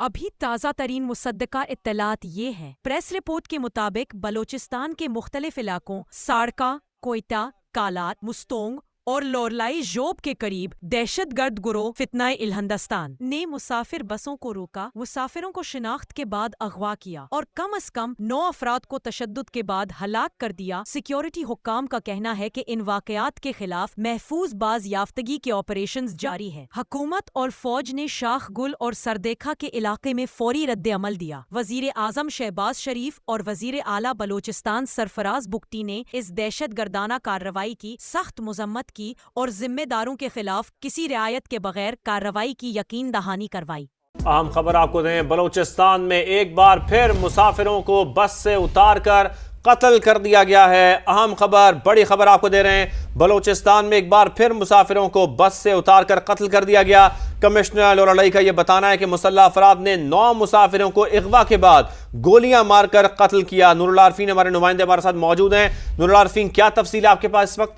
अभी ताज़ा तरीन मुसद्दका इत्तलात ये हैं। प्रेस रिपोर्ट के मुताबिक बलोचिस्तान के मुख्तलिफ इलाकों साड़का, कोयटा, कालात, मुस्तोंग और लोरलाई जोब के करीब दहशतगर्द गुरोह फितनाए इलहंदस्तान ने मुसाफिर बसों को रोका, मुसाफिरों को शिनाख्त के बाद अगवा किया और कम अज कम 9 अफराद को तशद्दुद के बाद हलाक कर दिया। सिक्योरिटी हुक्काम का कहना है कि इन वाकयात के खिलाफ महफूज बाज याफ्तगी के ऑपरेशन जारी है। हुकूमत और फौज ने शाख गुल और सरदेखा के इलाके में फौरी रद्द अमल दिया। वजीर आजम शहबाज शरीफ और वजीर आला बलोचिस्तान सरफराज बुगटी ने इस दहशत गर्दाना कार्रवाई की सख्त मजम्मत की और जिम्मेदारों के खिलाफ किसी रियायत के बगैर कार्रवाई की यकीन दहानी करवाई। अहम खबर आपको दें, बलूचिस्तान में एक बार फिर मुसाफिरों को बस से उतारकर कत्ल कर दिया गया है। अहम खबर, बड़ी खबर आपको दे रहे हैं, बलूचिस्तान में एक बार फिर मुसाफिरों को बस से उतारकर कत्ल कर दिया गया। कमिश्नर लोरालाई का यह बताना है कि मुसल्लह अफराद ने 9 मुसाफिरों को अगवा के बाद गोलियां मारकर कत्ल किया। नूरुल आरफीन हमारे नुमाइंदे हमारे साथ मौजूद हैं। नूरुल आरफीन, क्या तफसील है आपके पास इस वक्त?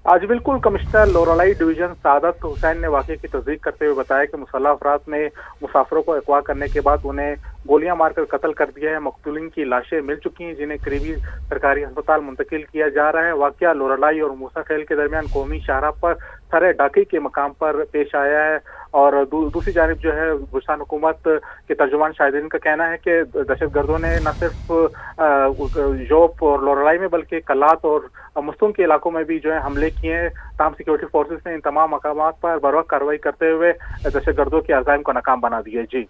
आज बिल्कुल कमिश्नर लोरालाई डिवीजन सादत हुसैन ने वाक़े की तस्दीक करते हुए बताया कि मुसल्लह अफराद ने मुसाफिरों को अगवा करने के बाद उन्हें गोलियां मारकर कत्ल कर दिया है। मकतूलिन की लाशें मिल चुकी हैं जिन्हें करीबी सरकारी अस्पताल मुंतकिल किया जा रहा है। वाक़या लोरालाई और मूसा खेल के दरमियान कौमी शाहराह पर सरे डाकी के मकाम पर पेश आया है और दूसरी जानिब जो है बलूचिस्तान हुकूमत के तर्जुमान शाहिदीन का कहना है कि दहशतगर्दों ने न सिर्फ जोब और लोरालाई में बल्कि कलात और मुस्तोंग के इलाकों में भी जो है हमले किए हैं। तमाम सिक्योरिटी फोर्सेस ने इन तमाम मकामात पर बरवक्त कार्रवाई करते हुए दहशतगर्दों के अज़ाइम को नाकाम बना दिया। जी,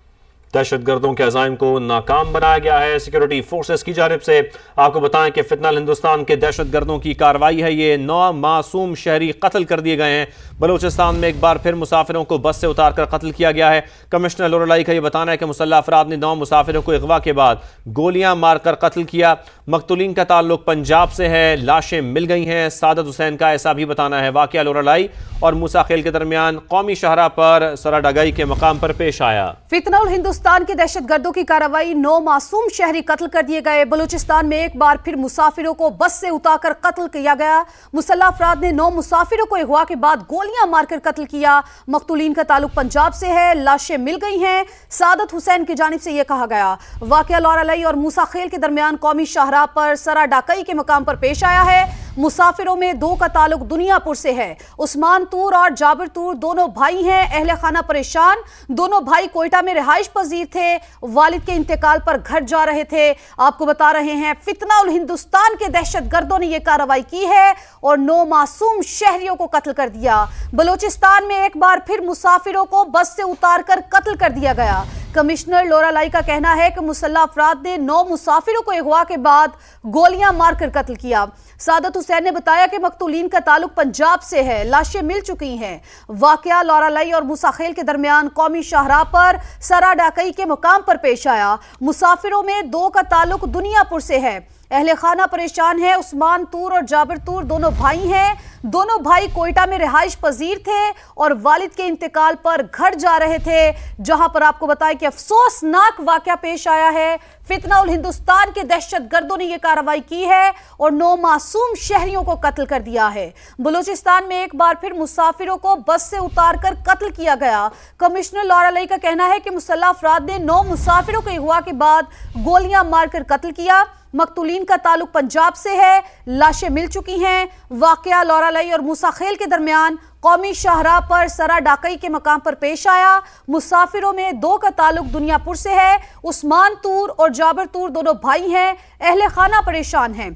दहशतगर्दों के अज़ाइम को नाकाम बनाया गया है सिक्योरिटी फोर्सेस की जानिब से। आपको बताएं कि फितनल हिंदुस्तान के दहशतगर्दों की कार्रवाई है। ये 9 मासूम शहरी कत्ल कर दिए गए हैं। बलूचिस्तान में एक बार फिर मुसाफिरों को बस से उतारकर कत्ल किया गया है। कमिश्नर लोरालाई का यह बताना है कि मुसल्लह अफराद ने 9 मुसाफिरों को अगवा के बाद गोलियां मारकर कत्ल किया। मकतूलीन का ताल्लुक पंजाब से है, लाशें मिल गई हैं। सादत हुसैन का ऐसा भी बताना है। वाक़या लोरालाई और मूसा खेल के दरमियान कौमी शाहराह पर सराडागाई के मकाम पर पेश आया। फितनल हिंदुस्तान के दहशतगर्दों की कार्रवाई, 9 मासूम शहरी कत्ल कर दिए गए। बलूचिस्तान में एक बार फिर मुसाफिरों को बस से उतारकर कत्ल किया गया। मुसल्लह अफराद ने 9 मुसाफिरों को अगवा के बाद गोलियां मारकर कत्ल किया। मकतूलीन का ताल्लुक पंजाब से है, लाशें मिल गई हैं। सादत हुसैन की जानिब से यह कहा गया। वाक़या लोरालाई और मूसा खेल के दरमियान कौमी शाहराह पर सरा डाकई के मकाम पर पेश आया है। मुसाफिरों में 2 का ताल्लुक दुनियापुर से है। उस्मान तूर और जाबिर तूर दोनों भाई हैं। अहले खाना परेशान। दोनों भाई कोयटा में रिहाइश पजीर थे, वालिद के इंतकाल पर घर जा रहे थे। आपको बता रहे हैं फितनल हिंदुस्तान के दहशतगर्दों ने यह कार्रवाई की है और 9 मासूम शहरियों को कत्ल कर दिया। बलूचिस्तान में एक बार फिर मुसाफिरों को बस से उतारकर कत्ल कर दिया गया। कमिश्नर लोरालाई का कहना है कि मुसल्लह अफराद ने 9 मुसाफिरों को अगवा के बाद गोलियां मारकर कत्ल किया। सादत हुसैन ने बताया कि मकतूलीन का ताल्लुक पंजाब से है, लाशें मिल चुकी हैं। वाक़या लोरालाई और मूसा खेल के दरमियान कौमी शाहराह पर सरा डाकई के मुकाम पर पेश आया। मुसाफिरों में 2 का ताल्लुक दुनियापुर से है। अहले खाना परेशान है। उस्मान तूर और जाबिर तूर दोनों भाई हैं। दोनों भाई कोयटा में रिहाइश पजीर थे और वालिद के इंतकाल पर घर जा रहे थे, जहां पर आपको बताएं कि अफसोसनाक वाकया पेश आया है। फितनल हिंदुस्तान के दहशतगर्दों ने यह कार्रवाई की है और 9 मासूम शहरियों को कत्ल कर दिया है। बलूचिस्तान में एक बार फिर मुसाफिरों को बस से उतारकर कत्ल किया गया। कमिश्नर लोरालाई का कहना है कि मुसल्लह अफराद ने 9 मुसाफिरों को अगवा के बाद गोलियां मारकर कत्ल किया। मकतूलीन का ताल्लुक पंजाब से है, लाशें मिल चुकी हैं। वाक़या लोरालाई और मूसा खेल के दरमियान कौमी शाहराह पर सरा डाकई के मकाम पर पेश आया। मुसाफिरों में 2 का ताल्लुक दुनियापुर से है। उस्मान तूर और जाबिर तूर दोनों भाई हैं। अहले खाना परेशान हैं।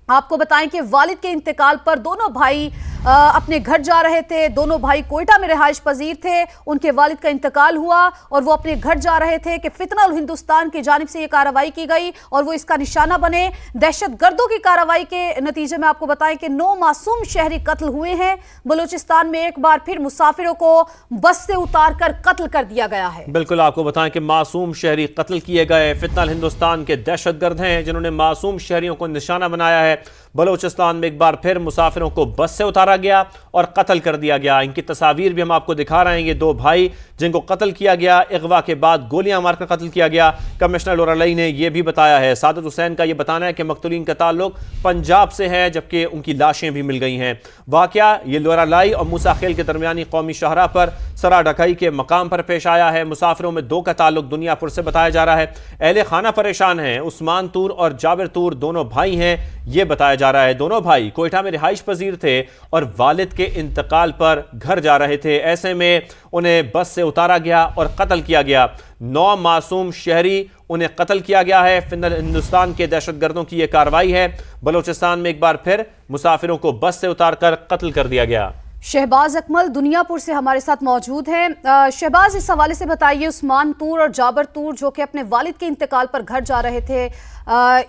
आपको बताएं कि वालिद के इंतकाल पर दोनों भाई अपने घर जा रहे थे। दोनों भाई कोयटा में रिहाइश पजीर थे। उनके वालिद का इंतकाल हुआ और वो अपने घर जा रहे थे कि फितनल हिंदुस्तान की जानिब से ये कार्रवाई की गई और वो इसका निशाना बने। दहशतगर्दों की कार्रवाई के नतीजे में आपको बताएं कि 9 मासूम शहरी कत्ल हुए हैं। बलूचिस्तान में एक बार फिर मुसाफिरों को बस से उतार कर कत्ल कर दिया गया है। बिल्कुल, आपको बताएं कि मासूम शहरी कत्ल किए गए। फितनल हिंदुस्तान के दहशतगर्द हैं जिन्होंने मासूम शहरियों को निशाना बनाया है। बलूचिस्तान में एक बार फिर मुसाफिरों को बस से उतारा गया और कत्ल कर दिया गया। इनकी तस्वीर भी हम आपको दिखा रहे हैं। ये दो भाई जिनको कत्ल किया गया, अगवा के बाद गोलियां मारकर कत्ल किया गया। कमिश्नर लोरालाई ने यह भी बताया है, सादत हुसैन का यह बताना है कि मकतूलीन का ताल्लुक पंजाब से है, जबकि उनकी लाशें भी मिल गई हैं। वाकया ये लोरालाई और मूसा खेल के दरमियानी कौमी शाहरा पर सरा ढकाई के मकाम पर पेश आया है। मुसाफिरों में दो का ताल्लुक दुनियापुर से बताया जा रहा है। अहले खाना परेशान है। उस्मान तूर और जाबिर तूर दोनों भाई हैं, यह बताया जा रहा है। दोनों भाई कोयटा में रिहाइश पजीर थे और वालिद के इंतकाल पर घर जा रहे थे। ऐसे में उन्हें बस से उतारा गया और कत्ल किया गया। 9 मासूम शहरी उन्हें कत्ल किया गया है। फिलहाल हिंदुस्तान के दहशतगर्दों की यह कार्रवाई है। बलूचिस्तान में एक बार फिर मुसाफिरों को बस से उतारकर कत्ल कर दिया गया। शहबाज अकमल दुनियापुर से हमारे साथ मौजूद हैं। शहबाज, इस हवाले से बताइए, उस्मान तूर और जाबर तूर जो कि अपने वालिद के इंतकाल पर घर जा रहे थे,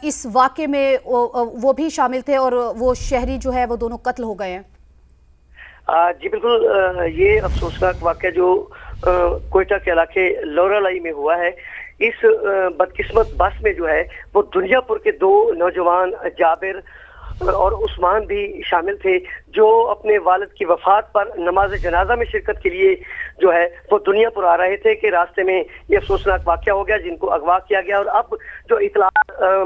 इस वाक़े में वो भी शामिल थे और वो शहरी जो है वो दोनों कत्ल हो गए हैं। जी बिल्कुल, ये अफसोसनाक वाक़या जो कोयटा के इलाके लोरालाई में हुआ है, इस बदकिस्मत बस में जो है वो दुनियापुर के 2 नौजवान जाबिर और उस्मान भी शामिल थे, जो अपने वालिद की वफात पर नमाज जनाजा में शिरकत के लिए जो है वो दुनियापुर आ रहे थे कि रास्ते में ये अफसोसनाक वाक़या हो गया, जिनको अगवा किया गया। और अब जो इतला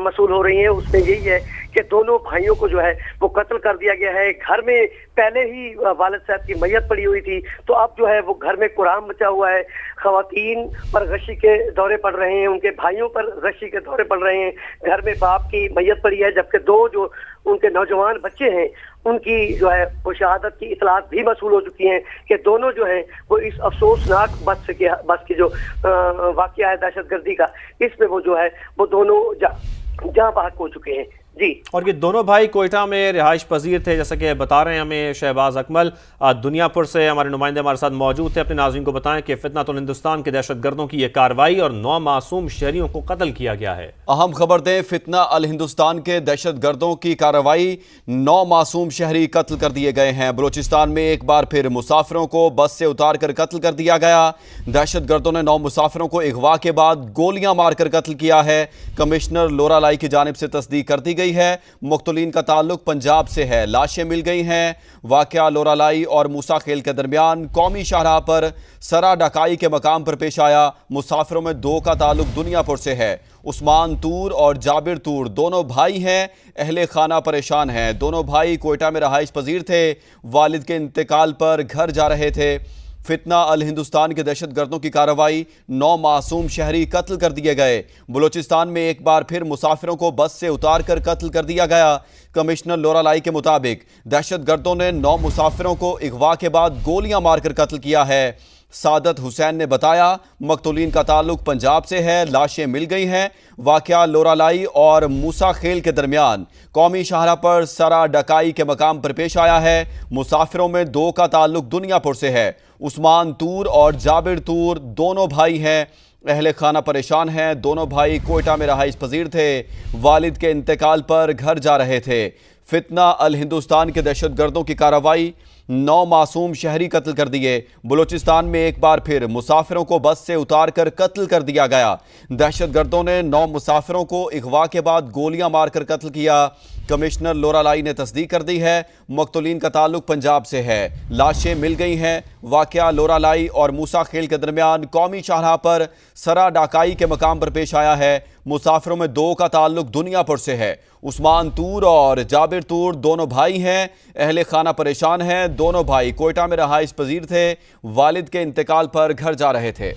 मसूल हो रही है उसमें यही है कि दोनों भाइयों को जो है वो कत्ल कर दिया गया है। घर में पहले ही वालिद साहब की मैयत पड़ी हुई थी, तो अब जो है वो घर में कुराम मचा हुआ है। खवातीन पर गशी के दौरे पड़ रहे हैं, उनके भाइयों पर गशी के दौरे पड़ रहे हैं। घर में बाप की मैयत पड़ी है, जबकि 2 जो उनके नौजवान बच्चे हैं उनकी जो है वो शहादत की इतलात भी मसूल हो चुकी हैं कि दोनों जो हैं वो इस अफसोसनाक बस की जो वाक़या है दहशतगर्दी का, इसमें वो जो है वो दोनों जहाँ बहक हो चुके हैं। जी, और ये दोनों भाई कोयटा में रिहाइश पजीर थे, जैसा कि बता रहे हैं हमें शहबाज अकमल। दुनियापुर से हमारे नुमाइंदे हमारे साथ मौजूद थे। अपने नाज़रीन को बताएं कि फितनातुल हिंदुस्तान के दहशतगर्दों की यह कार्रवाई और 9 मासूम शहरियों को कत्ल किया गया है। अहम खबर दें, फितना अल हिंदुस्तान के दहशतगर्दों की कार्रवाई, 9 मासूम शहरी कत्ल कर दिए गए हैं। बलूचिस्तान में एक बार फिर मुसाफिरों को बस से उतार कर कत्ल कर दिया गया। दहशतगर्दों ने 9 मुसाफिरों को अगवा के बाद गोलियां मारकर कत्ल किया है। कमिश्नर लोरालाई की जानिब से तस्दीक कर दी गई है। मुख्तलीन का ताल्लुक पंजाब से है। लाशें मिल गई हैं। वाक़या लोरालाई और मूसा खेल के दरमियान कौमी शाहराह पर सरा ढकाई के मकाम पर पेश आया। मुसाफिरों में 2 का ताल्लुक दुनियापुर से है। उस्मान तूर और जाबिर तूर दोनों भाई हैं। अहले खाना परेशान हैं। दोनों भाई कोयटा में रहाइश पजीर थे, वालिद के इंतकाल पर घर जा रहे थे। फितना अल हिंदुस्तान के दहशतगर्दों की कार्रवाई, 9 मासूम शहरी कत्ल कर दिए गए। बलूचिस्तान में एक बार फिर मुसाफिरों को बस से उतार कर कत्ल कर दिया गया। कमिश्नर लोरालाई के मुताबिक दहशतगर्दों ने 9 मुसाफिरों को अगवा के बाद गोलियां मारकर कत्ल किया है। सादत हुसैन ने बताया, मकतूलीन का ताल्लुक पंजाब से है। लाशें मिल गई हैं। वाक़या लोरालाई और मूसा खेल के दरमियान कौमी शाहरा पर सरा ढकाई के मकाम पर पेश आया है। मुसाफिरों में 2 का ताल्लुक दुनियापुर से है। उस्मान तूर और जाबिर तूर दोनों भाई हैं। अहले खाना परेशान हैं। दोनों भाई कोयटा में रहाइश पजीर थे, वालिद के इंतकाल पर घर जा रहे थे। फितना अल हिंदुस्तान के दहशतगर्दों की कार्रवाई, 9 मासूम शहरी कत्ल कर दिए। बलूचिस्तान में एक बार फिर मुसाफिरों को बस से उतार कर कत्ल कर दिया गया। दहशतगर्दों ने 9 मुसाफिरों को अगवा के बाद गोलियां मारकर कत्ल किया। कमिश्नर लोरालाई ने तस्दीक कर दी है, मकतूलीन का ताल्लुक पंजाब से है। लाशें मिल गई हैं। वाक़या लोरालाई और मूसा खेल के दरमियान कौमी शाहराह पर सरा ढकाई के मकाम पर पेश आया है। मुसाफिरों में 2 का ताल्लुक दुनियापुर से है। उस्मान तूर और जाबिर तूर दोनों भाई हैं। अहले खाना परेशान हैं। दोनों भाई कोयटा में रहाइश पजीर थे, वालिद के इंतकाल पर घर जा रहे थे।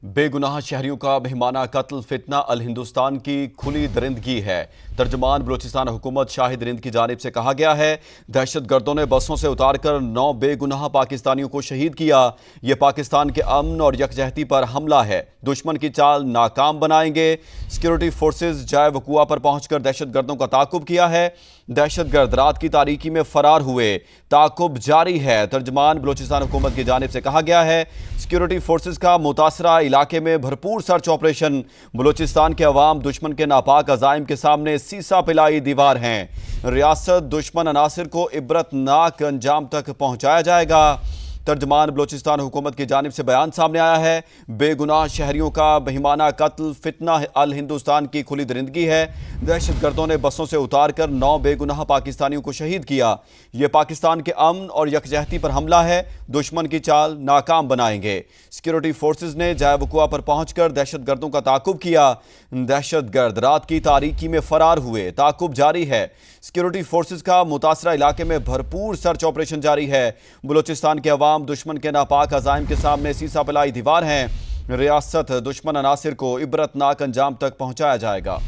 बेगुनाह शहरियों का मेहमाना कत्ल फितना अल हिंदुस्तान की खुली दरिंदगी है। तर्जुमान बलूचिस्तान हुकूमत शाहिद रिंद की जानिब से कहा गया है, दहशतगर्दों ने बसों से उतारकर 9 बेगुनाह पाकिस्तानियों को शहीद किया। यह पाकिस्तान के अमन और यकजहती पर हमला है। दुश्मन की चाल नाकाम बनाएंगे। सिक्योरिटी फोर्सेज जाए वकुआ पर पहुंचकर दहशतगर्दों का ताकुब किया है। दहशतगर्द रात की तारीकी में फरार हुए, ताकुब जारी है। तर्जुमान बलूचिस्तान हुकूमत की जानिब से कहा गया है, सिक्योरिटी फोर्सेज का मुतासरा इलाके में भरपूर सर्च ऑपरेशन। बलूचिस्तान के अवाम दुश्मन के नापाक अजाइम के सामने सीसा पिलाई दीवार हैं। रियासत दुश्मन अनासिर को इबरतनाक अंजाम तक पहुंचाया जाएगा। तर्जमान बलूचिस्तान हुकूमत की जानिब से बयान सामने आया है। बेगुनाह शहरियों का बहिमाना कत्ल फितना अल हिंदुस्तान की खुली दरिंदगी है। दहशतगर्दों ने बसों से उतार कर 9 बेगुनाह पाकिस्तानियों को शहीद किया। ये पाकिस्तान के अमन और यकजहती पर हमला है। दुश्मन की चाल नाकाम बनाएंगे। सिक्योरिटी फोर्सेज ने जाए वकुआ पर पहुंचकर दहशतगर्दों का ताकुब किया। दहशतगर्द रात की तारीकी में फरार हुए। ताकुब जारी है। सिक्योरिटी फोर्सेज का मुतासरा इलाके में भरपूर सर्च ऑपरेशन जारी है। बलूचिस्तान के अवाम दुश्मन के नापाक अज़ाइम के सामने सीसा पिलाई दीवार हैं। रियासत दुश्मन अनासिर को इबरतनाक अंजाम तक पहुंचाया जाएगा।